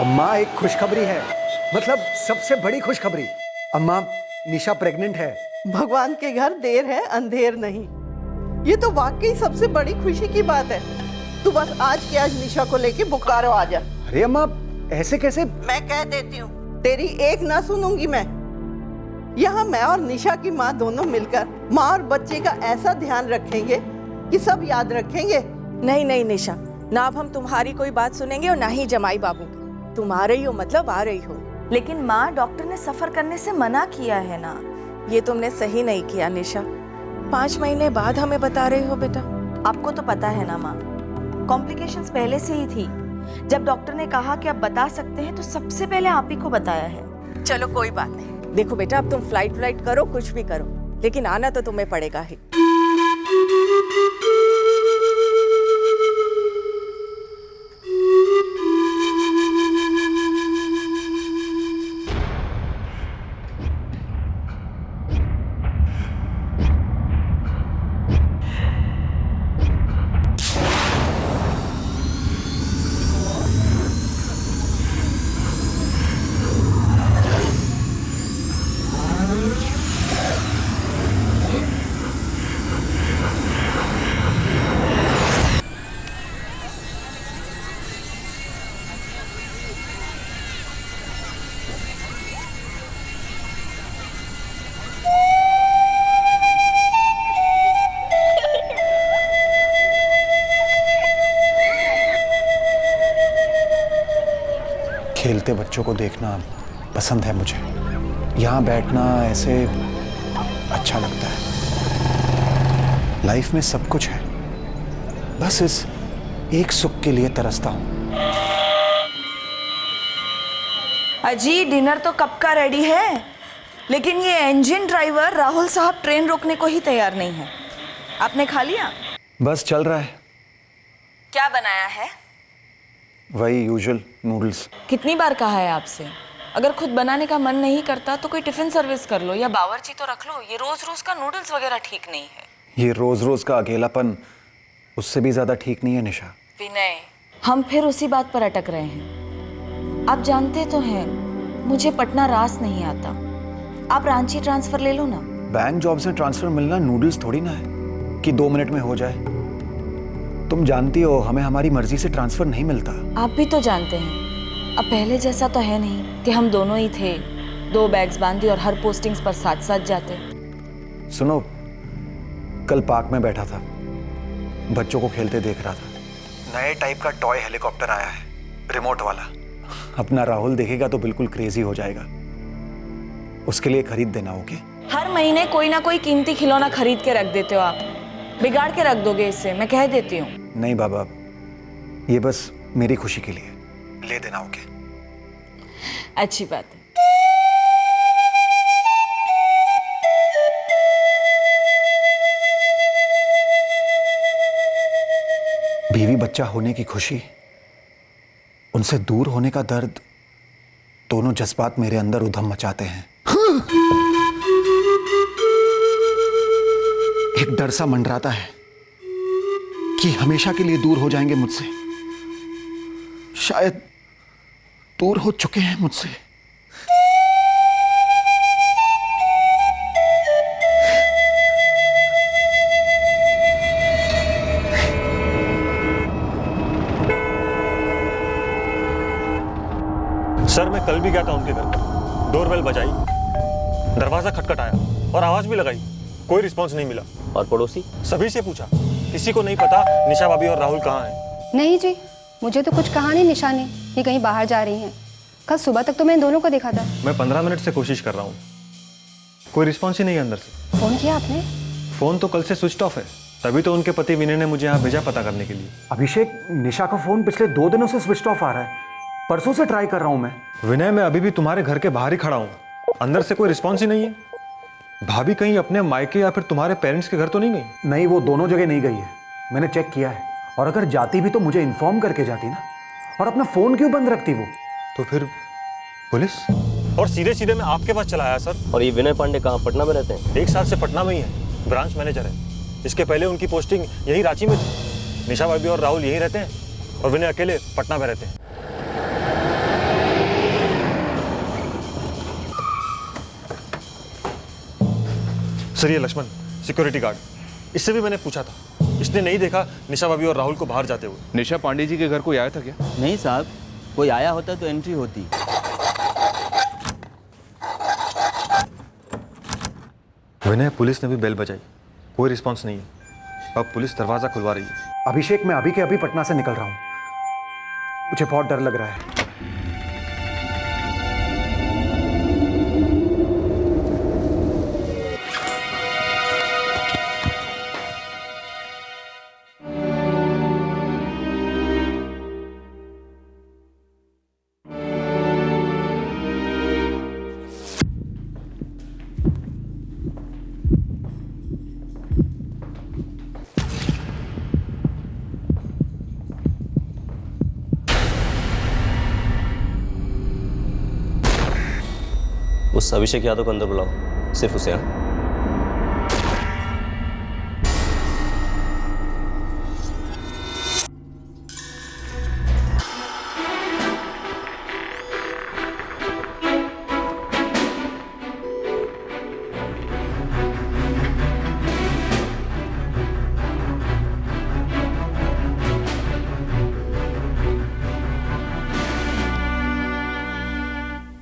अम्मा एक खुशखबरी है, मतलब सबसे बड़ी खुशखबरी। अम्मा निशा प्रेग्नेंट है। भगवान के घर देर है अंधेर नहीं। ये तो वाकई सबसे बड़ी खुशी की बात है। तू बस आज के आज निशा को लेके बोकारो आ जा। अरे अम्मा ऐसे कैसे? मैं कह देती हूँ, तेरी एक ना सुनूंगी मैं। यहाँ मैं और निशा की माँ दोनों मिलकर माँ और बच्चे का ऐसा ध्यान रखेंगे कि सब याद रखेंगे। नहीं नहीं निशा, ना अब हम तुम्हारी कोई बात सुनेंगे और ना ही जमाई बाबू की। तुम आ रही हो मतलब आ रही हो। लेकिन माँ, डॉक्टर ने सफर करने से मना किया है ना। ये तुमने सही नहीं किया निशा। 5 महीने बाद हमें बता रही हो बेटा। आपको तो पता है ना माँ, कॉम्प्लिकेशंस पहले से ही थी। जब डॉक्टर ने कहा कि आप बता सकते हैं तो सबसे पहले आप ही को बताया है। चलो कोई बात नहीं। देखो बेटा, अब तुम फ्लाइट करो, कुछ भी करो, लेकिन आना तो तुम्हें पड़ेगा ही। खेलते बच्चों को देखना पसंद है मुझे। यहाँ बैठना ऐसे अच्छा लगता है। लाइफ में सब कुछ है, बस इस एक सुख के लिए तरसता हूँ। अजी, डिनर तो कब का रेडी है, लेकिन ये इंजन ड्राइवर राहुल साहब ट्रेन रोकने को ही तैयार नहीं है। आपने खा लिया? बस चल रहा है। क्या बनाया है? वही यूजुअल नूडल्स। कितनी बार कहा है आपसे, अगर खुद बनाने का मन नहीं करता तो कोई टिफिन सर्विस कर लो या बावर्ची तो रख लो। ये रोज रोज का नूडल्स वगैरह ठीक नहीं है। ये रोज रोज का अकेलापन उससे भी ज्यादा ठीक नहीं है निशा। विनय, हम फिर उसी बात पर अटक रहे हैं। आप जानते तो हैं मुझे पटना रास नहीं आता। आप रांची ट्रांसफर ले लो ना। बैंक जॉब से ट्रांसफर मिलना नूडल्स थोड़ी ना है कि 2 मिनट में हो जाए। तुम जानती हो हमें हमारी मर्जी से ट्रांसफर नहीं मिलता। आप भी तो जानते हैं, अब पहले जैसा तो है नहीं कि हम दोनों ही थे, 2 बैग्स बांधी और हर पोस्टिंग्स पर साथ साथ जाते। सुनो, कल पार्क में बैठा था, बच्चों को खेलते देख रहा था। नए टाइप का टॉय हेलीकॉप्टर आया है, रिमोट वाला। अपना राहुल देखेगा तो बिल्कुल क्रेजी हो जाएगा। उसके लिए खरीद देना। ओके? हर महीने कोई ना कोई कीमती खिलौना खरीद के रख देते हो आप। बिगाड़ के रख दोगे इससे, मैं कह देती हूँ। नहीं बाबा, ये बस मेरी खुशी के लिए। ले देना। ओके? अच्छी बात है। बीवी बच्चा होने की खुशी, उनसे दूर होने का दर्द, दोनों जज्बात मेरे अंदर उधम मचाते हैं। एक डर सा मंडराता है कि हमेशा के लिए दूर हो जाएंगे मुझसे। शायद दूर हो चुके हैं मुझसे। सर, मैं कल भी गया था उनके घर पर। डोरबेल बजाई, दरवाजा खटखटाया और आवाज भी लगाई, कोई रिस्पांस नहीं मिला। और पड़ोसी? सभी से पूछा, किसी को नहीं पता निशा भाभी और राहुल कहाँ हैं। नहीं जी, मुझे तो कुछ कहा नहीं निशा ने कि कहीं बाहर जा रही हैं। कल सुबह तक तो मैं दोनों को देखा था। मैं 15 मिनट से कोशिश कर रहा हूँ, कोई रिस्पांस ही नहीं है अंदर से। फोन किया आपने? फोन तो कल से स्विच ऑफ है, तभी तो उनके पति विनय ने मुझे यहाँ भेजा पता करने के लिए। अभिषेक, निशा का फोन पिछले 2 दिनों से स्विच ऑफ आ रहा है। परसों से ट्राई कर रहा हूं मैं। विनय, मैं अभी भी तुम्हारे घर के बाहर ही खड़ा हूँ, अंदर से कोई रिस्पॉन्स ही नहीं है। भाभी कहीं अपने मायके या फिर तुम्हारे पेरेंट्स के घर तो नहीं गई? नहीं, वो दोनों जगह नहीं गई है, मैंने चेक किया है। और अगर जाती भी तो मुझे इन्फॉर्म करके जाती ना। और अपना फोन क्यों बंद रखती वो? तो फिर पुलिस? और सीधे सीधे मैं आपके पास चला आया सर। और ये विनय पांडे कहाँ, पटना में रहते हैं? 1 साल से पटना में ही है, ब्रांच मैनेजर है। इसके पहले उनकी पोस्टिंग यही रांची में थी। निशा भाभी और राहुल यहीं रहते हैं और विनय अकेले पटना में रहते हैं। सर ये लक्ष्मण सिक्योरिटी गार्ड, इससे भी मैंने पूछा था, इसने नहीं देखा निशा भाभी और राहुल को बाहर जाते हुए। निशा पांडे जी के घर कोई आया था क्या? नहीं साहब, कोई आया होता तो एंट्री होती। विनय, पुलिस ने भी बेल बजाई, कोई रिस्पांस नहीं है। अब पुलिस दरवाजा खुलवा रही है। अभिषेक, मैं अभी के अभी पटना से निकल रहा हूँ, मुझे बहुत डर लग रहा है। उस अभिषेक यादव को अंदर बुलाओ, सिर्फ उसे। हाँ,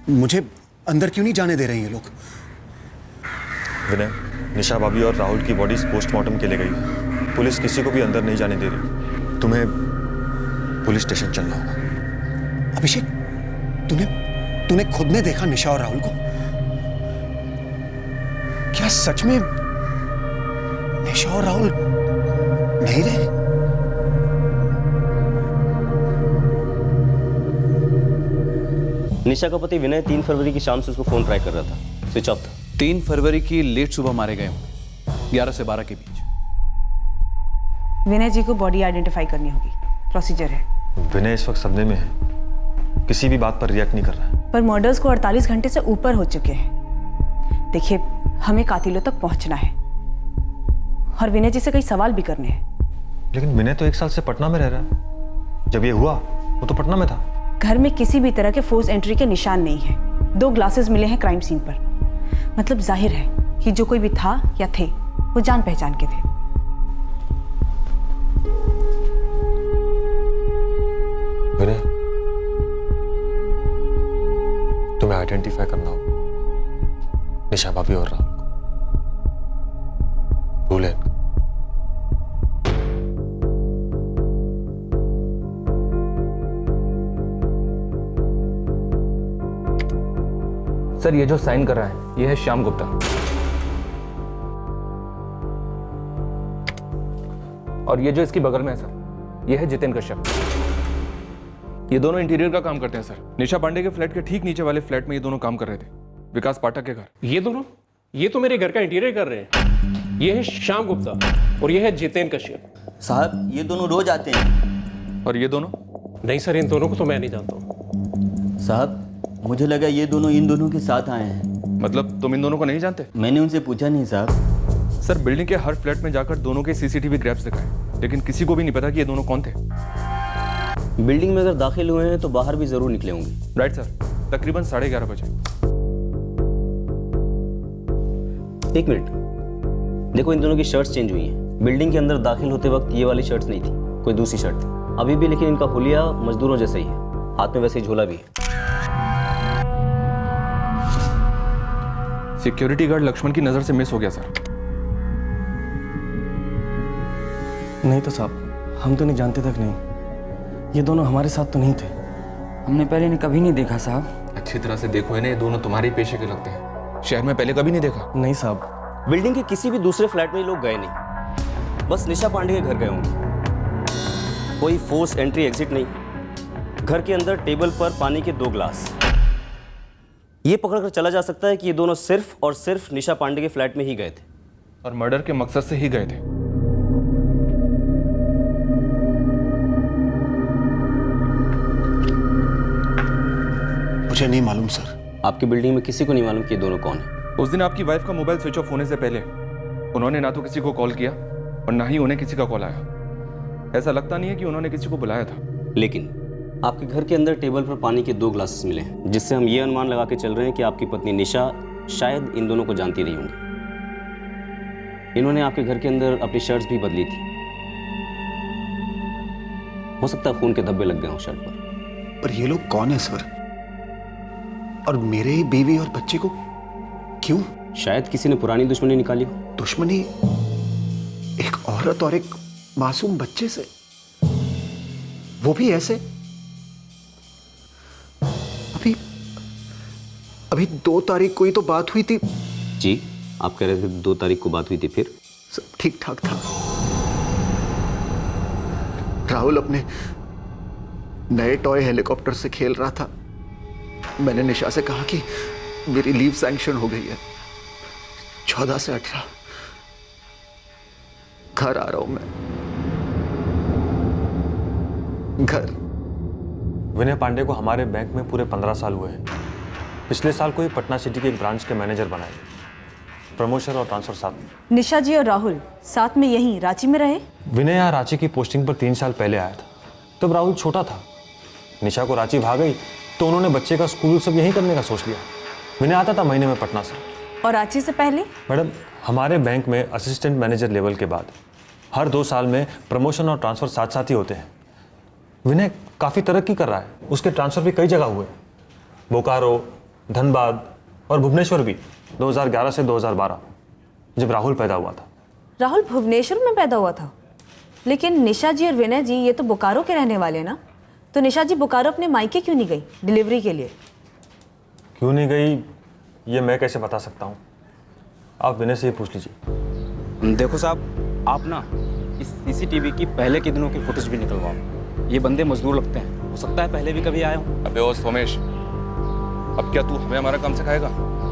मुझे अंदर क्यों नहीं जाने दे रहे हैं ये लोग? विनय, निशा भाभी और राहुल की बॉडीज पोस्टमार्टम के लिए गई। पुलिस किसी को भी अंदर नहीं जाने दे रही। तुम्हें पुलिस स्टेशन चलना होगा। अभिषेक, तूने खुद ने देखा निशा और राहुल को? क्या सच में निशा और राहुल नहीं रहे? निशा का पति विनय 3 फरवरी की शाम से उसको फोन ट्राई कर रहा था, स्विच ऑफ था। 3 फरवरी की लेट सुबह मारे गए, 11 से 12 के बीच। विनय जी को बॉडी आइडेंटिफाई करनी होगी, प्रोसीजर है। विनय इस वक्त सदमे में है, किसी भी बात पर रिएक्ट नहीं कर रहा है। पर मर्डर्स को 48 घंटे से ऊपर हो चुके हैं। देखिए, हमें कातिलों तक पहुंचना है और विनय जी से कई सवाल भी करने हैं। लेकिन विनय तो 1 साल से पटना में रह रहा है। जब ये हुआ वो तो पटना में था। घर में किसी भी तरह के फोर्स एंट्री के निशान नहीं है। 2 ग्लासेस मिले हैं क्राइम सीन पर। मतलब जाहिर है कि जो कोई भी था या थे वो जान पहचान के थे। विनय, तुम्हें आइडेंटिफाई करना होगा निशा भाभी और राहुल को। रूल है। सर ये जो साइन कर रहा है ये है श्याम गुप्ता, और ये जो इसकी बगल में है सर ये है जितेन कश्यप। ये दोनों इंटीरियर का काम करते हैं सर। निशा पांडे के फ्लैट के ठीक नीचे वाले फ्लैट में ये दोनों काम कर रहे थे, विकास पाठक के घर। ये दोनों? ये तो मेरे घर का इंटीरियर कर रहे हैं। ये है श्याम गुप्ता और ये है जितेन कश्यप। साहब ये दोनों रोज आते हैं। और ये दोनों? नहीं सर, इन दोनों को तो मैं नहीं जानता हूँ। साहब मुझे लगा ये दोनों इन दोनों के साथ आए हैं। मतलब तुम इन दोनों को नहीं जानते? मैंने उनसे पूछा नहीं साहब। सर बिल्डिंग के हर फ्लैट में जाकर दोनों के सीसीटीवी ग्रैब्स दिखाए, लेकिन किसी को भी नहीं पता कि ये दोनों कौन थे। बिल्डिंग में अगर दाखिल हुए हैं तो बाहर भी जरूर निकले होंगे। राइट सर, तकरीबन 11:30 बजे। 1 मिनट, देखो इन दोनों की शर्ट्स चेंज हुई हैं। बिल्डिंग के अंदर दाखिल होते वक्त ये वाली शर्ट्स नहीं थी, कोई दूसरी शर्ट थी अभी भी, लेकिन इनका हुलिया मजदूरों जैसा ही है, हाथ में वैसे ही झोला भी है। सिक्योरिटी गार्ड लक्ष्मण की नजर से मिस हो गया सर। नहीं तो साहब, हम तो नहीं जानते तक नहीं, ये दोनों हमारे साथ तो नहीं थे। हमने पहले ने कभी नहीं देखा साहब। अच्छी तरह से देखो इन्हें, ये दोनों तुम्हारे ही पेशे के लगते हैं। शहर में पहले कभी नहीं देखा? नहीं साहब। बिल्डिंग के किसी भी दूसरे फ्लैट में ये लोग गए नहीं, बस निशा पांडे के घर गए होंगे। कोई फोर्स एंट्री एग्जिट नहीं। घर के अंदर टेबल पर पानी के 2 ग्लास। ये पकड़कर चला जा सकता है कि ये दोनों सिर्फ और सिर्फ निशा पांडे के फ्लैट में ही गए थे और मर्डर के मकसद से ही गए थे। मुझे नहीं मालूम सर। आपकी बिल्डिंग में किसी को नहीं मालूम कि ये दोनों कौन है? उस दिन आपकी वाइफ का मोबाइल स्विच ऑफ होने से पहले उन्होंने ना तो किसी को कॉल किया और ना ही उन्हें किसी का कॉल आया। ऐसा लगता नहीं है कि उन्होंने किसी को बुलाया था। लेकिन आपके घर के अंदर टेबल पर पानी के 2 ग्लासेस मिले हैं, जिससे हम ये अनुमान लगा के चल रहे हैं कि आपकी पत्नी निशा शायद इन दोनों को जानती रही होंगी। इन्होंने आपके घर के अंदर अपनी शर्ट्स भी बदली थी। हो सकता है खून के धब्बे लग गए हों शर्ट पर। ये लोग कौन है सर? और मेरे बीवी और बच्चे को क्यों? शायद किसी ने पुरानी दुश्मनी निकाली हो। दुश्मनी एक औरत और एक मासूम बच्चे से, वो भी ऐसे? अभी 2 तारीख को ही तो बात हुई थी। जी, आप कह रहे थे 2 तारीख को बात हुई थी, फिर सब ठीक ठाक था। राहुल अपने नए टॉय हेलीकॉप्टर से खेल रहा था। मैंने निशा से कहा कि मेरी लीव सैंक्शन हो गई है, 14 से 18 घर आ रहा हूं मैं, घर। विनय पांडे को हमारे बैंक में पूरे 15 साल हुए हैं। पिछले साल को ही पटना सिटी के एक ब्रांच के मैनेजर बनाए। प्रमोशन और ट्रांसफर साथ में। निशा जी और राहुल साथ में यहीं रांची में रहे? विनय यहाँ रांची की पोस्टिंग पर 3 साल पहले आया था, तब राहुल छोटा था। निशा को रांची भाग गई तो उन्होंने बच्चे का स्कूल सब यहीं करने का सोच लिया। विनय आता था महीने में पटना से। और रांची से पहले? मैडम, हमारे बैंक में असिस्टेंट मैनेजर लेवल के बाद हर 2 साल में प्रमोशन और ट्रांसफर साथ साथ ही होते हैं। विनय काफ़ी तरक्की कर रहा है, उसके ट्रांसफर भी कई जगह हुए, बोकारो, धनबाद और भुवनेश्वर भी, 2011 से 2012 जब राहुल पैदा हुआ था। राहुल भुवनेश्वर में पैदा हुआ था? लेकिन निशा जी और विनय जी ये तो बोकारो के रहने वाले ना, तो निशा जी बोकारो अपने मायके क्यों नहीं गई डिलीवरी के लिए? क्यों नहीं गई ये मैं कैसे बता सकता हूँ, आप विनय से ही पूछ लीजिए। देखो साहब, आप ना इस सीसीटीवी की पहले के दिनों की फुटेज भी निकलवाओ। ये बंदे मजदूर लगते हैं, हो सकता है पहले भी कभी आए हों। अबे ओ सोमेश, अब क्या तू हमें हमारा काम सिखाएगा?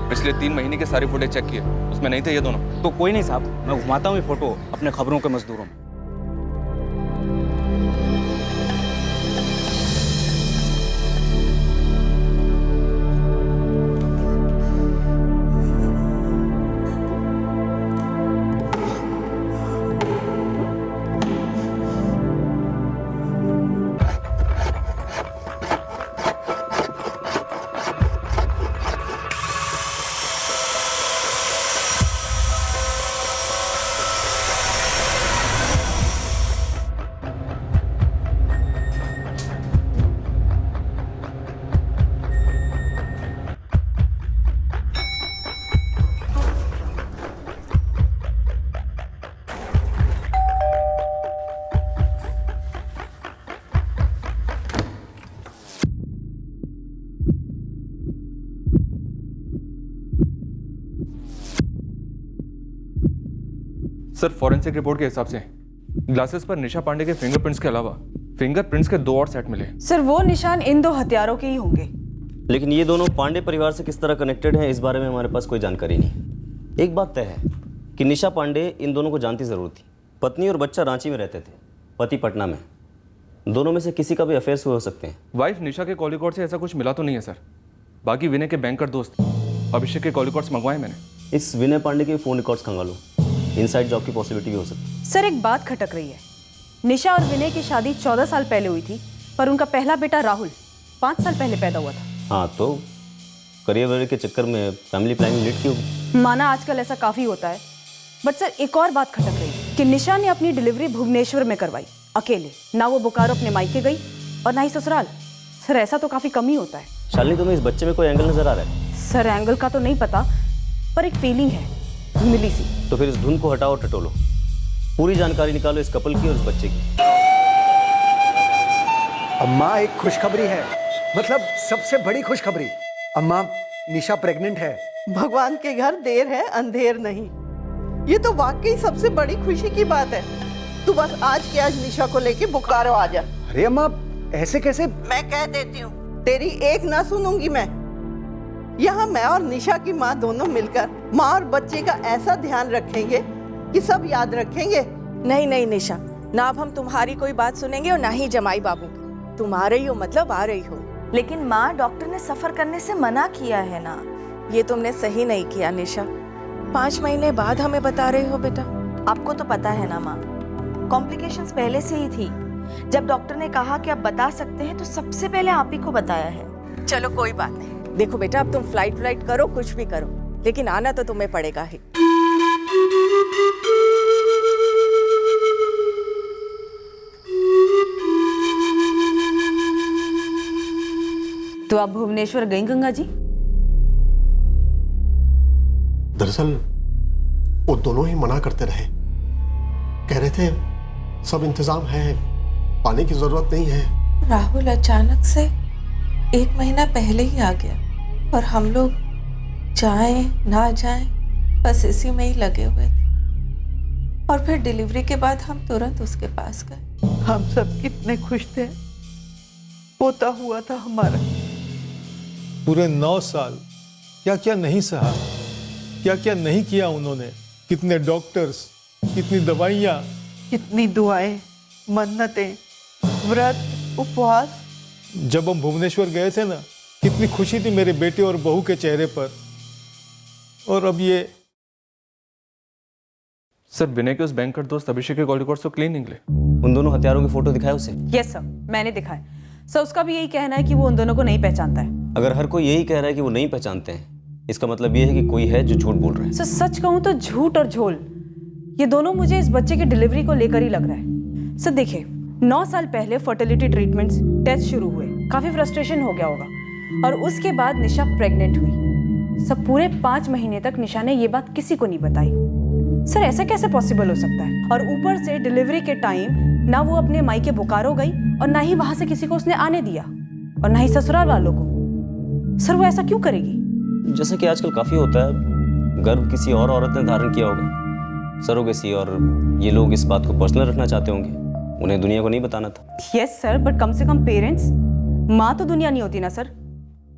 पिछले 3 महीने की सारी फुटेज चेक किए, उसमें नहीं थे ये दोनों। तो कोई नहीं साहब, मैं घुमाता हूँ ये फोटो अपने खबरों के मजदूरों में। सर, फॉरेंसिक रिपोर्ट के हिसाब से ग्लासेस पर निशा पांडे के फिंगरप्रिंट्स के अलावा फिंगरप्रिंट्स के 2 और सेट मिले। सर, वो निशान इन 2 हथियारों के ही होंगे। लेकिन ये दोनों पांडे परिवार से किस तरह कनेक्टेड हैं, इस बारे में हमारे पास कोई जानकारी नहीं। एक बात तय है कि निशा पांडे इन दोनों को जानती ज़रूर थी। पत्नी और बच्चा रांची में रहते थे, पति पटना में। दोनों में से किसी का भी अफेयर्स हो सकते हैं। वाइफ निशा के कॉल रिकॉर्ड से ऐसा कुछ मिला तो नहीं है सर। बाकी विनय के बैंकर दोस्त अभिषेक के कॉल रिकॉर्ड्स मंगवाए मैंने। इस विनय पांडे के फ़ोन रिकॉर्ड्स खंगालो, इनसाइड जॉब की पॉसिबिलिटी भी हो सकती है। सर, एक बात खटक रही है। निशा और विनय की शादी 14 साल पहले हुई थी, पर उनका पहला बेटा राहुल 5 साल पहले पैदा हुआ था। हाँ, तो करियर के चक्कर में फैमिली प्लानिंग लेट क्यों? माना आजकल ऐसा काफ़ी होता है, बट सर एक और बात खटक रही है कि निशा ने अपनी डिलीवरी भुवनेश्वर में करवाई अकेले। ना वो बोकारो अपने मायके गई और ना ही ससुराल। सर, ऐसा तो काफ़ी कम ही होता है। शालिनी, तुम्हें इस बच्चे में कोई एंगल नजर आ रहा है? सर, एंगल का तो नहीं पता, पर एक फीलिंग है, धुंधली सी। तो फिर इस धुन को हटाओ, टटोलो, पूरी जानकारी निकालो इस कपल की और इस बच्चे की। अम्मा, एक खुशखबरी है, मतलब सबसे बड़ी खुशखबरी। अम्मा, निशा प्रेग्नेंट है। भगवान के घर देर है अंधेर नहीं। ये तो वाकई सबसे बड़ी खुशी की बात है। तू बस आज के आज निशा को लेके बोकारो आ जा। अरे अम्मा, ऐसे कैसे? मैं कह देती हूँ, तेरी एक ना सुनूंगी मैं। यहाँ मैं और निशा की माँ दोनों मिलकर माँ और बच्चे का ऐसा ध्यान रखेंगे कि सब याद रखेंगे। नहीं नहीं निशा, ना अब हम तुम्हारी कोई बात सुनेंगे और ना ही जमाई बाबू की। तुम आ रही हो मतलब आ रही हो। लेकिन माँ, डॉक्टर ने सफर करने से मना किया है ना। ये तुमने सही नहीं किया निशा। 5 महीने बाद हमें बता रही हो बेटा। आपको तो पता है ना माँ, कॉम्प्लिकेशंस पहले से ही थी। जब डॉक्टर ने कहा कि आप बता सकते हैं तो सबसे पहले आप ही को बताया है। चलो कोई बात नहीं। देखो बेटा, अब तुम फ्लाइट करो, कुछ भी करो, लेकिन आना तो तुम्हें पड़ेगा ही। तो आप भुवनेश्वर गई गंगा जी? दरअसल वो दोनों ही मना करते रहे, कह रहे थे सब इंतजाम है, पानी की जरूरत नहीं है। राहुल अचानक से 1 महीना पहले ही आ गया और हम लोग जाएं ना जाएं बस इसी में ही लगे हुए थे। और फिर डिलीवरी के बाद हम तुरंत उसके पास गए। हम सब कितने खुश थे, पोता हुआ था हमारा। पूरे 9 साल क्या क्या नहीं सहा, क्या क्या नहीं किया उन्होंने, कितने डॉक्टर्स, कितनी दवाइयाँ, कितनी दुआएं, मन्नतें, व्रत, उपवास। जब हम भुवनेश्वर गए थे ना, कितनी खुशी थी मेरे बेटे और बहू के चेहरे पर। और अब ये सर, विनय के उस बैंक का दोस्त अभिषेक के कॉल रिकॉर्ड्स तो क्लीन निकले। उन दोनों हथियारों की फोटो दिखाए उसे? यस सर, मैंने दिखाए। सर, उसका भी यही कहना है कि वो उन दोनों को नहीं पहचानता है। अगर हर कोई यही कह रहा है कि वो नहीं पहचानते हैं, इसका मतलब ये है कि कोई है जो झूठ बोल रहा है। सर, सच कहूँ तो झूठ और झोल ये दोनों मुझे इस बच्चे की डिलीवरी को लेकर ही लग रहा है। सर देखिए, 9 साल पहले फर्टिलिटी ट्रीटमेंट्स, टेस्ट शुरू हुए, काफी फ्रस्ट्रेशन हो गया होगा और उसके बाद निशा प्रेग्नेंट हुई। सर, पूरे 5 महीने तक निशा ने ये बात किसी को नहीं बताई। सर, ऐसा कैसे पॉसिबल हो सकता है? और ऊपर से डिलीवरी के टाइम ना वो अपने मायके बोकारो गई और ना ही वहां से किसी को उसने आने दिया और ना ही ससुराल वालों को। सर, वो ऐसा क्यों करेगी? जैसा कि आजकल काफी होता है, गर्भ किसी और औरत ने धारण किया होगा, सरोगेसी, और ये लोग इस बात को पर्सनल रखना चाहते होंगे, उन्हें दुनिया को नहीं बताना था। यस सर, बट कम से कम पेरेंट्स, माँ तो दुनिया नहीं होती ना सर,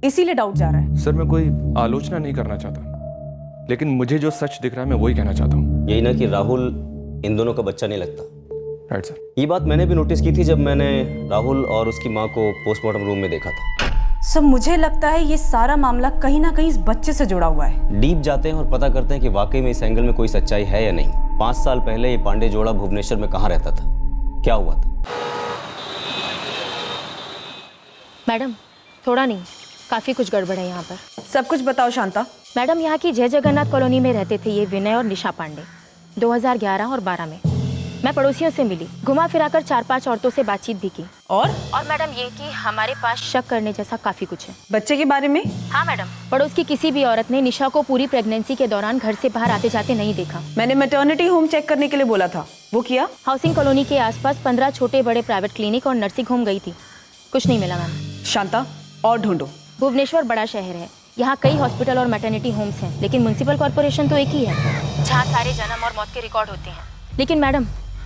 इसीलिए डाउट जा रहा है। सर, मैं कोई आलोचना नहीं करना चाहता, लेकिन मुझे जो सच दिख रहा है मैं वही कहना चाहता हूँ। यही ना कि राहुल इन दोनों का बच्चा नहीं लगता। Right sir. ये बात मैंने भी नोटिस की थी जब मैंने राहुल और उसकी माँ को पोस्टमार्टम रूम में देखा था। सर, मुझे लगता है ये सारा मामला कहीं ना कहीं इस बच्चे से जुड़ा हुआ है। डीप जाते हैं और पता करते हैं कि वाकई में इस एंगल में कोई सच्चाई है या नहीं। 5 साल पहले ये पांडे जोड़ा भुवनेश्वर में कहाँ रहता था, क्या हुआ था? मैडम, थोड़ा नहीं, काफ़ी कुछ गड़बड़ है यहाँ पर। सब कुछ बताओ शांता। मैडम, यहाँ की जय जगन्नाथ कॉलोनी में रहते थे ये विनय और निशा पांडे। 2011 और 12 में मैं पड़ोसियों से मिली, घुमा फिराकर 4-5 औरतों से बातचीत भी की। और मैडम, ये कि हमारे पास शक करने जैसा काफ़ी कुछ है। बच्चे के बारे में? हाँ मैडम, पड़ोस की किसी भी औरत ने निशा को पूरी प्रेगनेंसी के दौरान घर से बाहर आते जाते नहीं देखा। मैंने मैटर्निटी होम चेक करने के लिए बोला था, वो किया? हाउसिंग कॉलोनी के आसपास 15 छोटे बड़े प्राइवेट क्लिनिक और नर्सिंग होम गई थी, कुछ नहीं मिला मैम। शांता, और ढूंढो। भुवनेश्वर बड़ा शहर है, यहाँ कई हॉस्पिटल और मैटर्निटी होम्स हैं, लेकिन म्युनिसिपल कॉर्पोरेशन तो एक ही है जहाँ सारे जन्म और मौत के रिकॉर्ड होते हैं। लेकिन मैडम,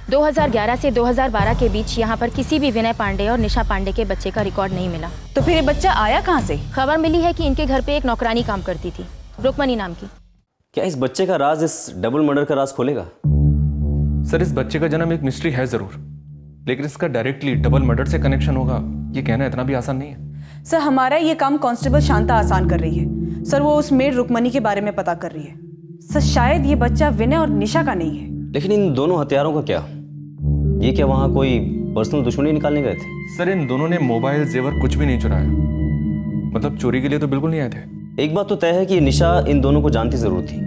2011 से 2012 के बीच यहाँ पर किसी भी विनय पांडे और निशा पांडे के बच्चे का रिकॉर्ड नहीं मिला। तो फिर ये बच्चा आया कहाँ से? खबर मिली है कि इनके घर पे एक नौकरानी काम करती थी, रुक्मणी नाम की। क्या इस बच्चे का राज इस डबल मर्डर का राज खोलेगा? सर, इस बच्चे का जन्म एक मिस्ट्री है जरूर, लेकिन इसका डायरेक्टली डबल मर्डर से कनेक्शन होगा ये कहना इतना भी आसान नहीं है। सर, हमारा ये काम कांस्टेबल शांता आसान कर रही है। सर, वो उस मेड रुक्मणी के बारे में पता कर रही है। सर, शायद ये बच्चा विनय और निशा का नहीं है। लेकिन इन दोनों हथियारों का क्या? ये क्या वहां कोई पर्सनल दुश्मनी निकालने गए थे? सर, इन दोनों ने मोबाइल, जेवर कुछ भी नहीं चुराया, मतलब चोरी के लिए तो बिल्कुल नहीं आए थे। एक बात तो तय है कि निशा इन दोनों को जानती जरूर थी,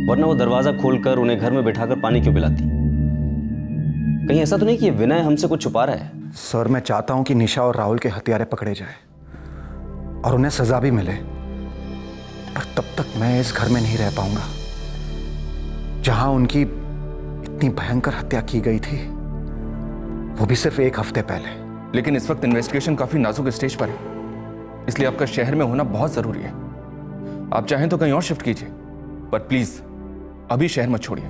वरना वो दरवाजा खोलकर उन्हें घर में बैठाकर पानी क्यों पिलाती? कहीं ऐसा तो नहीं कि विनय हमसे कुछ छुपा रहा है? सर, मैं चाहता हूं कि निशा और राहुल के हत्यारे पकड़े जाए और उन्हें सजा भी मिले, पर तब तक मैं इस घर में नहीं रह पाऊंगा जहां उनकी इतनी भयंकर हत्या की गई थी, वो भी सिर्फ 1 हफ्ते पहले। लेकिन इस वक्त इन्वेस्टिगेशन काफी नाजुक स्टेज पर है, इसलिए आपका शहर में होना बहुत जरूरी है। आप चाहें तो कहीं और शिफ्ट कीजिए, पर प्लीज अभी शहर मत छोड़िए।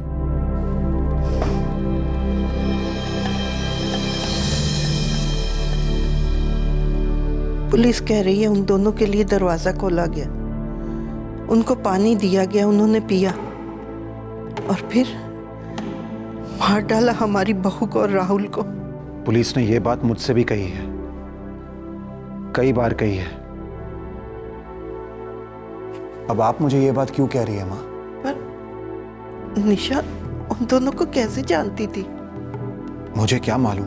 पुलिस कह रही है उन दोनों के लिए दरवाजा खोला गया, उनको पानी दिया गया, उन्होंने पिया और फिर मार डाला हमारी बहू को और राहुल को। पुलिस ने यह बात मुझसे भी कही है, कई बार कही है। अब आप मुझे ये बात क्यों कह रही है माँ? पर निशा उन दोनों को कैसे जानती थी? मुझे क्या मालूम,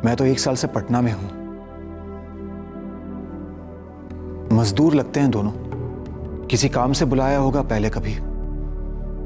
मैं तो 1 साल से पटना में हूं। मजदूर लगते हैं दोनों, किसी काम से बुलाया होगा पहले कभी,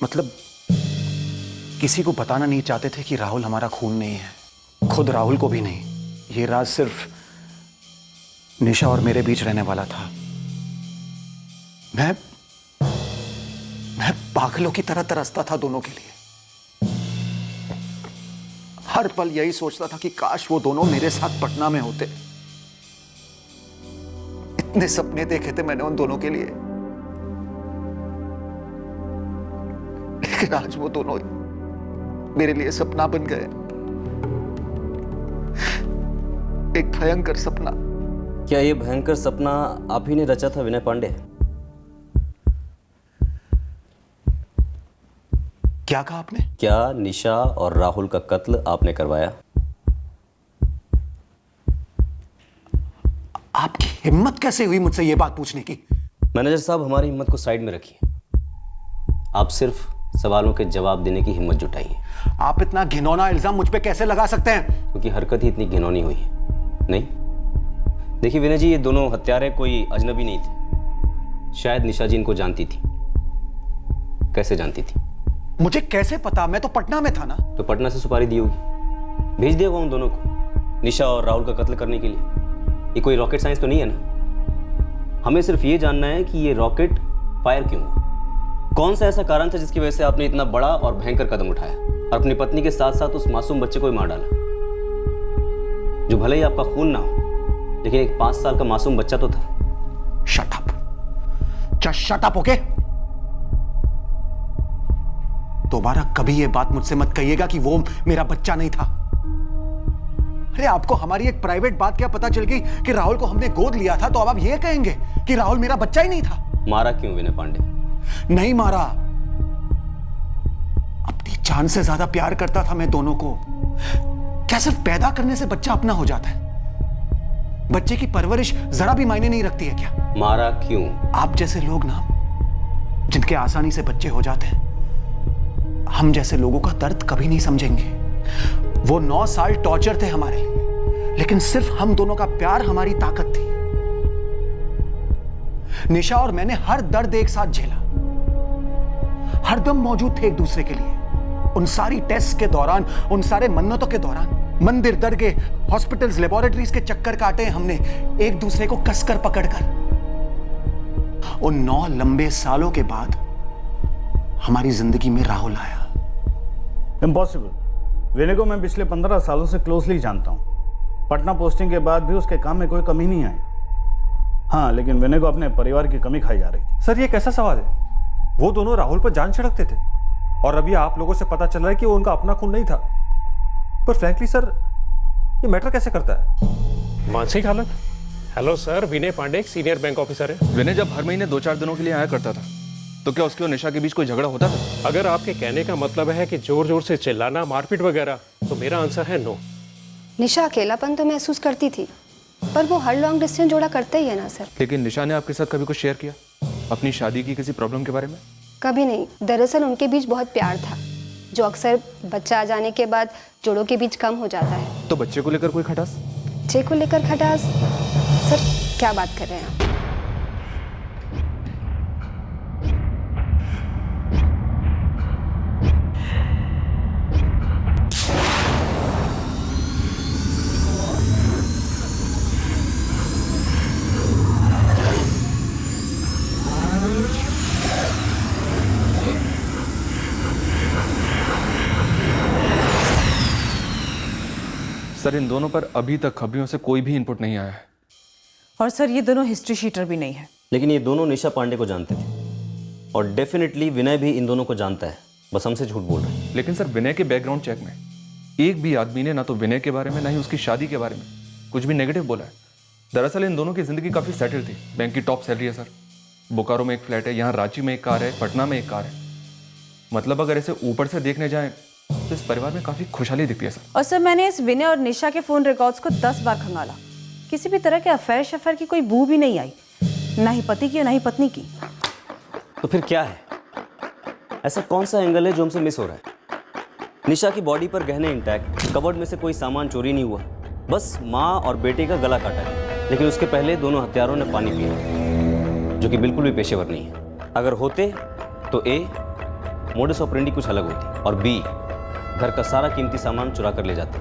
मतलब किसी को बताना नहीं चाहते थे कि राहुल हमारा खून नहीं है, खुद राहुल को भी नहीं। ये राज सिर्फ निशा और मेरे बीच रहने वाला था। मैं पागलों की तरह तरसता था दोनों के लिए। हर पल यही सोचता था कि काश वो दोनों मेरे साथ पटना में होते। इतने सपने देखे थे मैंने उन दोनों के लिए, लेकिन आज वो दोनों मेरे लिए सपना बन गए। एक भयंकर सपना। क्या ये भयंकर सपना आप ही ने रचा था विनय पांडे? क्या कहा आपने? क्या निशा और राहुल का कत्ल आपने करवाया? आपकी हिम्मत कैसे हुई मुझसे ये बात पूछने की? मैनेजर साहब, हमारी हिम्मत को साइड में रखिए। आप सिर्फ सवालों के जवाब देने की हिम्मत जुटाइए। आप इतना घिनौना इल्जाम मुझ पे कैसे लगा सकते हैं? क्योंकि हरकत ही इतनी घिनौनी हुई है। नहीं, देखिए विनय जी, ये दोनों हत्यारे कोई अजनबी नहीं थे। शायद निशा जी इनको जानती थी। कैसे जानती थी? मुझे कैसे पता? मैं तो पटना में था ना। तो पटना से सुपारी दी होगी, भेज दिया होगा उन दोनों को निशा और राहुल का कत्ल करने के लिए। ये कोई रॉकेट साइंस तो नहीं है ना। हमें सिर्फ ये जानना है कि ये रॉकेट फायर क्यों हुआ। कौन सा ऐसा कारण था जिसकी वजह से आपने इतना बड़ा और भयंकर कदम उठाया और अपनी पत्नी के साथ साथ उस मासूम बच्चे को ही मार डाला, जो भले ही आपका खून ना हो, लेकिन एक 5 साल का मासूम बच्चा तो था। Shut up, just shut up, okay? दोबारा कभी ये बात मुझसे मत कहिएगा कि वो मेरा बच्चा नहीं था। अरे आपको हमारी एक प्राइवेट बात क्या पता चल गई कि राहुल को हमने गोद लिया था, तो अब आप ये कहेंगे कि राहुल मेरा बच्चा ही नहीं था? मारा क्यों विनय पांडे? नहीं मारा। अपनी जान से ज्यादा प्यार करता था मैं दोनों को। क्या सिर्फ पैदा करने से बच्चा अपना हो जाता है? बच्चे की परवरिश जरा भी मायने नहीं रखती है क्या? मारा क्यों? आप जैसे लोग ना, जिनके आसानी से बच्चे हो जाते हैं, हम जैसे लोगों का दर्द कभी नहीं समझेंगे। वो 9 साल टॉर्चर थे हमारे लिए, लेकिन सिर्फ हम दोनों का प्यार हमारी ताकत थी। निशा और मैंने हर दर्द एक साथ झेला, हरदम मौजूद थे एक दूसरे के लिए। उन सारी टेस्ट के दौरान, उन सारे मन्नतों के दौरान, मंदिर, दरगाह, हॉस्पिटल्स, लेबोरेटरीज के चक्कर काटे हमने एक दूसरे को कसकर पकड़कर। उन 9 लंबे सालों के बाद हमारी जिंदगी में राहुल आया। इम्पॉसिबल। विनय को मैं पिछले 15 सालों से क्लोजली जानता हूँ। पटना पोस्टिंग के बाद भी उसके काम में कोई कमी नहीं आई। हाँ, लेकिन विनय को अपने परिवार की कमी खाई जा रही थी। सर, ये कैसा सवाल है? वो दोनों राहुल पर जान छिड़कते थे और अभी आप लोगों से पता चल रहा है कि वो उनका अपना खून नहीं था। पर फ्रैंकली सर, ये मैटर कैसे करता है? मानसिक हालत। हेलो सर, विनय पांडे एक सीनियर बैंक ऑफिसर है। विनय जब हर महीने 2-4 दिनों के लिए आया करता था, तो क्या उसके और निशा के बीच कोई झगड़ा होता था? अगर आपके कहने का मतलब है कि जोर जोर से चिल्लाना, मारपीट वगैरह, तो मेरा आंसर है नो। निशा अकेलापन तो महसूस करती थी, पर वो हर लॉन्ग डिस्टेंस जोड़ा करता ही है ना सर। लेकिन निशा ने आपके साथ कभी कुछ शेयर किया अपनी शादी की किसी प्रॉब्लम के बारे में? कभी नहीं। दरअसल उनके बीच बहुत प्यार था, जो अक्सर बच्चा आ जाने के बाद जोड़ों के बीच कम हो जाता है। तो बच्चे को लेकर कोई खटास? बच्चे को लेकर खटास? सर क्या बात कर रहे हैं आप? सर, इन दोनों पर अभी तक खबरियों से कोई भी इनपुट नहीं आया है। और सर, ये दोनों हिस्ट्री शीटर भी नहीं है। लेकिन ये दोनों निशा पांडे को जानते थे और डेफिनेटली विनय भी इन दोनों को जानता है, बस हमसे झूठ बोल रहे हैं। लेकिन सर, विनय के बैकग्राउंड चेक में एक भी आदमी ने ना तो विनय के बारे में ना ही उसकी शादी के बारे में कुछ भी नेगेटिव बोला है। दरअसल इन दोनों की जिंदगी काफी सेटल थी। बैंक की टॉप सैलरी है सर, बोकारो में एक फ्लैट है, यहाँ रांची में एक कार है, पटना में एक कार है। मतलब अगर ऐसे ऊपर से देखने जाएं तो इस परिवार में काफी खुशहाली दिखती है सर। और सर, मैंने इस विनय और निशा के फोन रिकॉर्ड्स को 10 बार खंगाला। किसी भी तरह के अफेयर शफेयर की कोई बू भी नहीं आई, ना ही पति की और ना ही पत्नी की। तो फिर क्या है? ऐसा कौन सा एंगल है जो हमसे मिस हो रहा है? निशा की बॉडी पर गहने इंटैक्ट, कबर्ड में से कोई सामान चोरी नहीं हुआ, बस माँ और बेटे का गला काटा है। लेकिन उसके पहले दोनों हत्यारों ने पानी पिया, जो कि बिल्कुल भी पेशेवर नहीं है। अगर होते तो ए मोडस ऑपरेंडी कुछ अलग होती, और बी घर का सारा कीमती सामान चुरा कर ले जाते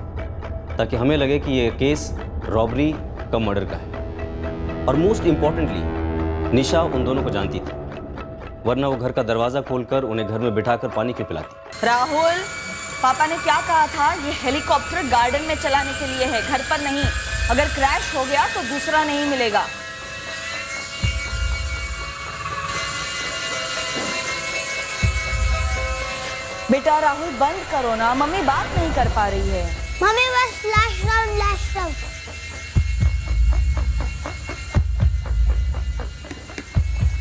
ताकि हमें लगे कि ये केस रॉबरी का मर्डर का है। और मोस्ट इम्पॉर्टेंटली निशा उन दोनों को जानती थी, वरना वो घर का दरवाज़ा खोलकर उन्हें घर में बिठाकर पानी क्यों पिलाती। राहुल, पापा ने क्या कहा था? ये हेलीकॉप्टर गार्डन में चलाने के लिए है, घर पर नहीं। अगर क्रैश हो गया तो दूसरा नहीं मिलेगा। बेटा राहुल बंद करो ना, मम्मी बात नहीं कर पा रही है। मम्मी बस लास्ट राउंड।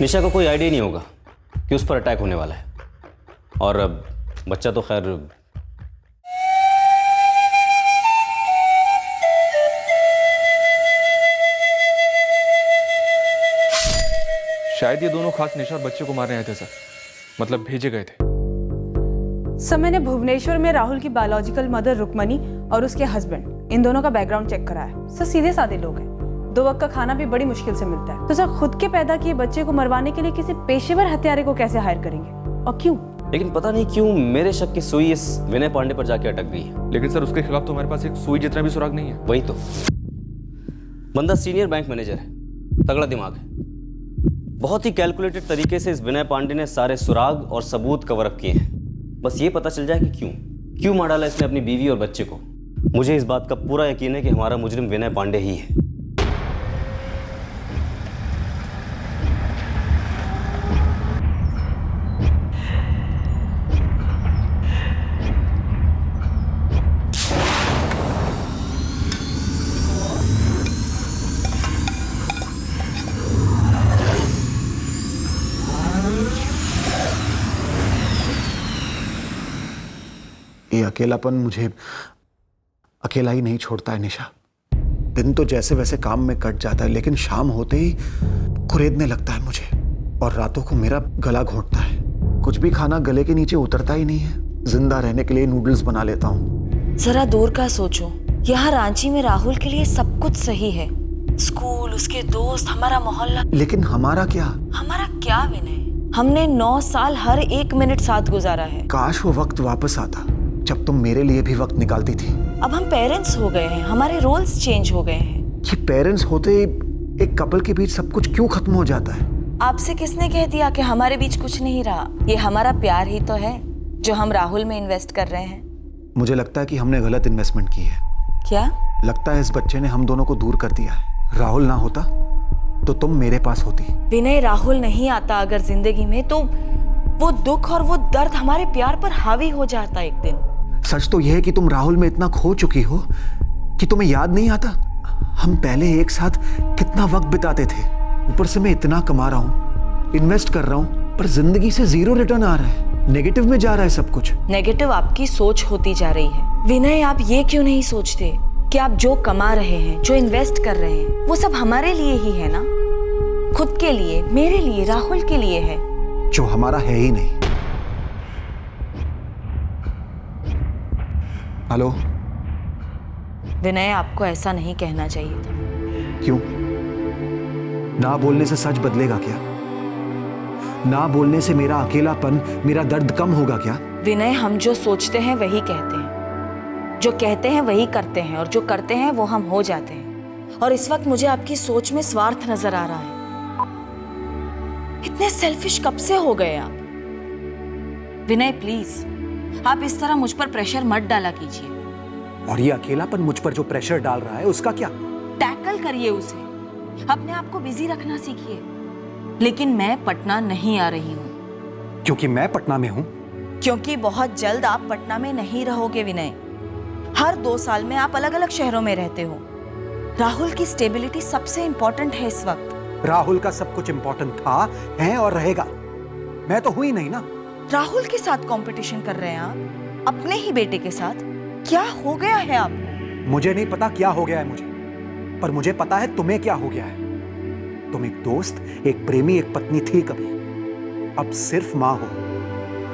निशा को कोई आइडिया नहीं होगा कि उस पर अटैक होने वाला है, और अब बच्चा तो खैर शायद ये दोनों खास निशा और बच्चे को मारने आए थे सर, मतलब भेजे गए थे। सर मैंने भुवनेश्वर में राहुल की बायोलॉजिकल मदर रुक्मणी और उसके हस्बैंड, इन दोनों का बैकग्राउंड चेक कराया। सर सीधे साधे लोग हैं, 2 वक्त का खाना भी बड़ी मुश्किल से मिलता है। तो सर खुद के पैदा किए बच्चे को मरवाने के लिए किसी पेशेवर हत्यारे को कैसे हायर करेंगे और क्यों? लेकिन पता नहीं क्यों मेरे शक की सुई इस विनय पांडे पर जाके अटक गई है। लेकिन सर उसके खिलाफ तो हमारे पास एक सुई जितना भी सुराग नहीं है। वही तो, बंदा सीनियर बैंक मैनेजर है, तगड़ा दिमाग है। बहुत ही कैलकुलेटेड तरीके से इस विनय पांडे ने सारे सुराग और सबूत कवर अप किए हैं। बस ये पता चल जाए कि क्यों मार डाला इसने अपनी बीवी और बच्चे को। मुझे इस बात का पूरा यकीन है कि हमारा मुजरिम विनय पांडे ही है। ये अकेलापन मुझे अकेला ही नहीं छोड़ता है निशा। दिन तो जैसे वैसे काम में कट जाता है, लेकिन शाम होते ही कुरेदने लगता है मुझे, और रातों को मेरा गला घोंटता है। कुछ भी खाना गले के नीचे उतरता ही नहीं है। जिंदा रहने के लिए नूडल्स बना लेता हूँ। जरा दूर का सोचो, यहाँ रांची में राहुल के लिए सब कुछ सही है, स्कूल, उसके दोस्त, हमारा मोहल्ला। लेकिन हमारा क्या? हमारा क्या विनय? हमने 9 साल हर 1 मिनट साथ गुजारा है। काश वो वक्त वापस आता जब तुम मेरे लिए भी वक्त निकालती थी। अब हम पेरेंट्स हो गए हैं, हमारे रोल्स चेंज हो गए हैं। ये पेरेंट्स होते ही एक कपल के बीच सब कुछ क्यों खत्म हो जाता है? आपसे किसने कह दिया कि हमारे बीच कुछ नहीं रहा? ये हमारा प्यार ही तो है जो हम राहुल में इन्वेस्ट कर रहे हैं। मुझे लगता है कि हमने गलत इन्वेस्टमेंट की है। क्या? लगता है इस बच्चे ने हम दोनों को दूर कर दिया है। राहुल ना होता तो तुम मेरे पास होती। विनय, राहुल नहीं आता अगर जिंदगी में तो वो दुख और वो दर्द हमारे प्यार पर हावी हो जाता एक दिन। सच तो यह है कि तुम राहुल में इतना खो चुकी हो कि तुम्हें याद नहीं आता हम पहले एक साथ कितना वक्त बिताते थे। ऊपर से मैं इतना कमा रहा हूँ, इन्वेस्ट कर रहा हूँ, पर जिंदगी से 0 रिटर्न आ रहा है। नेगेटिव में जा रहा है सब कुछ। नेगेटिव आपकी सोच होती जा रही है। विनय, आप ये क्यों नहीं सोचते कि आप जो कमा रहे हैं, जो इन्वेस्ट कर रहे हैं, वो सब हमारे लिए ही है ना? खुद के लिए, मेरे लिए, राहुल के लिए है, जो हमारा है ही नहीं। हेलो विनय, आपको ऐसा नहीं कहना चाहिए था। क्यों? ना बोलने से सच बदलेगा क्या? ना बोलने से मेरा अकेलापन, मेरा दर्द कम होगा क्या? विनय, हम जो सोचते हैं वही कहते हैं, जो कहते हैं वही करते हैं, और जो करते हैं वो हम हो जाते हैं। और इस वक्त मुझे आपकी सोच में स्वार्थ नजर आ रहा है। इतने सेल्फिश कब से हो गए आप? विनय प्लीज, आप इस तरह मुझ पर प्रेशर मत डाला कीजिए। और ये अकेलापन मुझ पर जो प्रेशर डाल रहा है उसका क्या? टैकल करिए उसे, अपने आप को बिजी रखना सीखिए। लेकिन मैं पटना नहीं आ रही हूँ। क्योंकि मैं पटना में हूँ? क्योंकि बहुत जल्द आप पटना में नहीं रहोगे विनय। हर 2 साल में आप अलग अलग शहरों में रहते हो। राहुल की स्टेबिलिटी सबसे इंपॉर्टेंट है इस वक्त। राहुल का सब कुछ इंपॉर्टेंट था, है और रहेगा। मैं तो हुई नहीं ना। राहुल के साथ कंपटीशन कर रहे हैं आप, अपने ही बेटे के साथ। क्या हो गया है आपको? मुझे नहीं पता क्या हो गया है मुझे, पर मुझे पता है तुम्हें क्या हो गया है। तुम एक दोस्त, एक प्रेमी, एक पत्नी थी कभी, अब सिर्फ मां हो,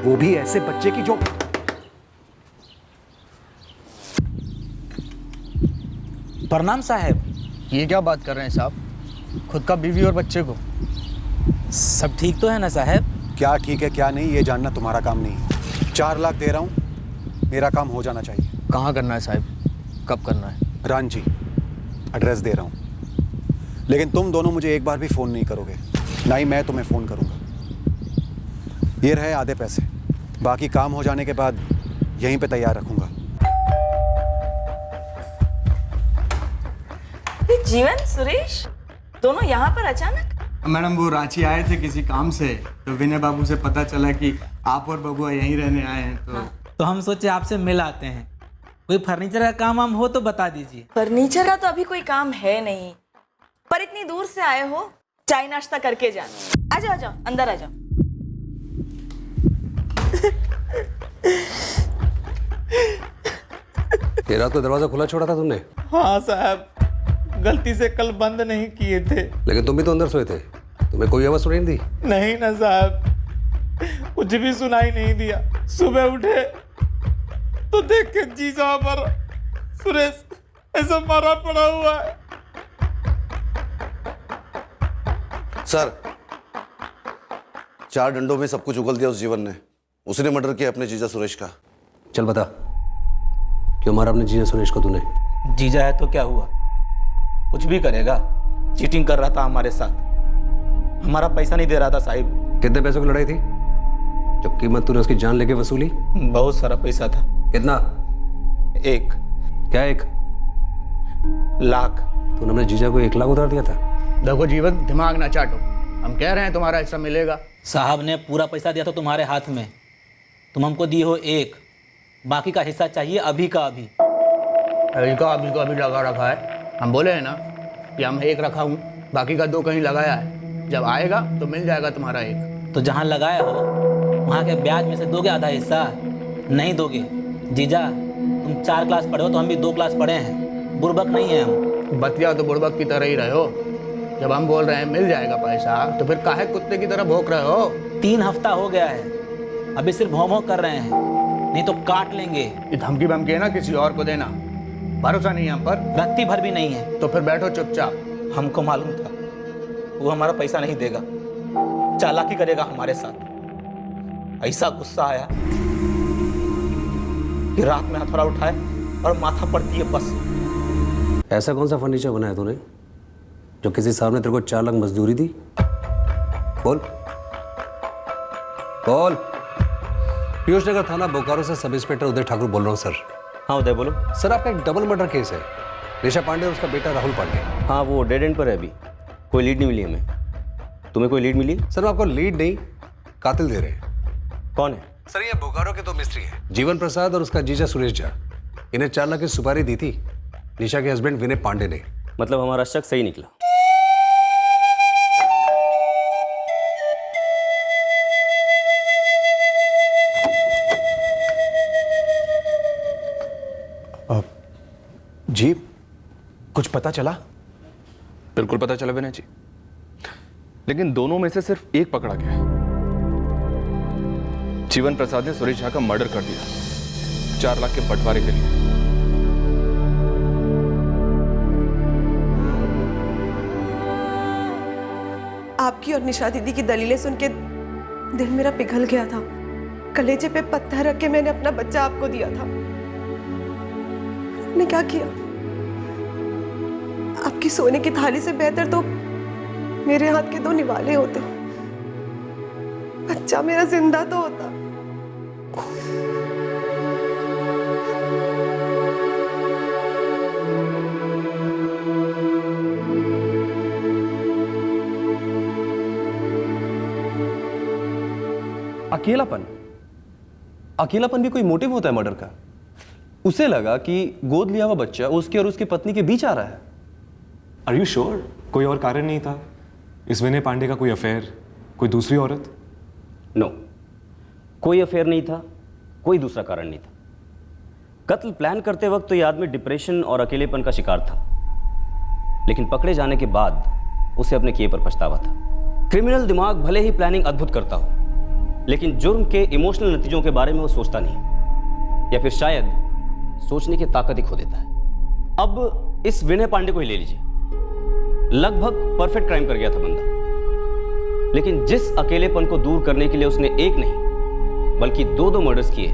वो भी ऐसे बच्चे की जो। प्रणाम साहब। ये क्या बात कर रहे हैं साहब? खुद का बीवी और बच्चे को। सब ठीक तो है ना साहब? क्या ठीक है क्या नहीं ये जानना तुम्हारा काम नहीं है। 4 लाख दे रहा हूँ, मेरा काम हो जाना चाहिए। कहाँ करना है साहब, कब करना है? रांची, एड्रेस दे रहा हूँ। लेकिन तुम दोनों मुझे एक बार भी फ़ोन नहीं करोगे, ना ही मैं तुम्हें फ़ोन करूँगा। ये रहे आधे पैसे, बाकी काम हो जाने के बाद यहीं पे तैयार रखूँगा। जीवन, सुरेश, दोनों यहाँ पर अचानक? मैडम वो रांची आए थे किसी काम से, तो विनय बाबू से पता चला कि आप और बबुआ यहीं रहने आए हैं, तो हम सोचे आपसे मिल आते हैं। कोई फर्नीचर का काम वाम हो तो बता दीजिए। फर्नीचर का तो अभी कोई काम है नहीं, पर इतनी दूर से आए हो, चाय नाश्ता करके जाना। आ जाओ, आ जाओ, अंदर आ जाओ। तेरा तो दरवाजा खुला छोड़ा था तुमने? हाँ साहब, गलती से कल बंद नहीं किए थे। लेकिन तुम भी तो अंदर सोए थे, तुम्हें कोई आवाज सुनाई नहीं दी? नहीं ना साहब, कुछ भी सुनाई नहीं दिया। सुबह उठे तो देख के जीजा पर सुरेश ऐसा मारा पड़ा हुआ है। सर, 4 डंडों में सब कुछ उगल दिया उस जीवन ने। उसने मर्डर किया अपने जीजा सुरेश का। चल बता, क्यों मारा अपने जीजा सुरेश को तूने? जीजा है तो क्या हुआ, कुछ भी करेगा। चीटिंग कर रहा था हमारे साथ, हमारा पैसा नहीं दे रहा था साहिब। कितने पैसों की लड़ाई थी जो कीमत तूने उसकी जान लेके वसूली? बहुत सारा पैसा था। कितना? 1 क्या 1 लाख? तूने अपने जीजा को 1 लाख उधार दिया था? देखो जीवन, दिमाग ना चाटो, हम कह रहे हैं तुम्हारा हिस्सा मिलेगा। साहब ने पूरा पैसा दिया था तुम्हारे हाथ में, तुम हमको दिए हो 1, बाकी का हिस्सा चाहिए अभी का अभी। अभी लगा रखा है। हम बोले हैं ना कि हम 1 रखा हूँ, बाकी का 2 कहीं लगाया है। जब आएगा तो मिल जाएगा तुम्हारा 1। तो जहाँ लगाया हो वहाँ के ब्याज में से दोगे आधा हिस्सा? नहीं दोगे। जीजा, तुम 4 क्लास पढ़े हो तो हम भी 2 क्लास पढ़े हैं, बुड़बक नहीं है हम। बतिया तो बुड़बक की तरह ही रहे हो। जब हम बोल रहे हैं मिल जाएगा पैसा, तो फिर काहे कुत्ते की तरह भौंक रहे हो? 3 हफ्ता हो गया है, अभी सिर्फ भौं कर रहे हैं, नहीं तो काट लेंगे। ये धमकी बमकी है ना किसी और को देना, भरोसा नहीं है हम पर। रत्ती भर भी नहीं है। तो फिर बैठो चुपचाप। हमको मालूम था वो हमारा पैसा नहीं देगा, चालाकी करेगा हमारे साथ। ऐसा गुस्सा आया कि रात में हथौड़ा उठाए और माथा पर दिए बस। ऐसा कौन सा फर्नीचर बनाया तूने जो किसी साहब ने तेरे को 4 लाख मजदूरी दी? बोल बोल। पीयूष नगर थाना बोकारो से सब इंस्पेक्टर उदय ठाकुर बोल रहा हूँ सर। हाँ उदय बोलो। सर, आपका एक डबल मर्डर केस है, निशा पांडे और उसका बेटा राहुल पांडे। हाँ, वो डेड एंड पर है, अभी कोई लीड नहीं मिली हमें। तुम्हें कोई लीड मिली? सर, आपको लीड नहीं, कातिल दे रहे हैं। कौन है? सर, ये बोकारो के 2 मिस्त्री हैं, जीवन प्रसाद और उसका जीजा सुरेश झा। इन्हें 4 लाख की सुपारी दी थी निशा के हस्बैंड विनय पांडे ने। मतलब हमारा शक सही निकला। जी, कुछ पता चला? बिल्कुल पता चला विनय जी, लेकिन दोनों में से सिर्फ एक पकड़ा गया है। जीवन प्रसाद ने सुरेश झा का मर्डर कर दिया 4 लाख के बंटवारे के लिए। आपकी और निशा दीदी की दलीलें सुन के दिल मेरा पिघल गया था। कलेजे पे पत्थर रख के मैंने अपना बच्चा आपको दिया था। आपने क्या किया? आपकी सोने की थाली से बेहतर तो मेरे हाथ के 2 निवाले होते, बच्चा मेरा जिंदा तो होता। अकेलापन भी कोई मोटिव होता है मर्डर का? उसे लगा कि गोद लिया हुआ बच्चा उसके और उसकी पत्नी के बीच आ रहा है। आर यू श्योर कोई और कारण नहीं था? इस विनय पांडे का कोई अफेयर, कोई दूसरी औरत? नो, कोई अफेयर नहीं था, कोई दूसरा कारण नहीं था। कत्ल प्लान करते वक्त तो ये आदमी डिप्रेशन और अकेलेपन का शिकार था, लेकिन पकड़े जाने के बाद उसे अपने किए पर पछतावा था। क्रिमिनल दिमाग भले ही प्लानिंग अद्भुत करता हो, लेकिन जुर्म के इमोशनल नतीजों के बारे में वो सोचता नहीं, या फिर शायद सोचने की ताकत ही खो देता है। अब इस विनय पांडे को ही ले लीजिए, लगभग परफेक्ट क्राइम कर गया था बंदा, लेकिन जिस अकेलेपन को दूर करने के लिए उसने एक नहीं बल्कि 2 मर्डर्स किए,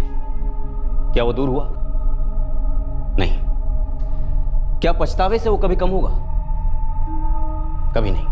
क्या वो दूर हुआ? नहीं। क्या पछतावे से वो कभी कम होगा? कभी नहीं।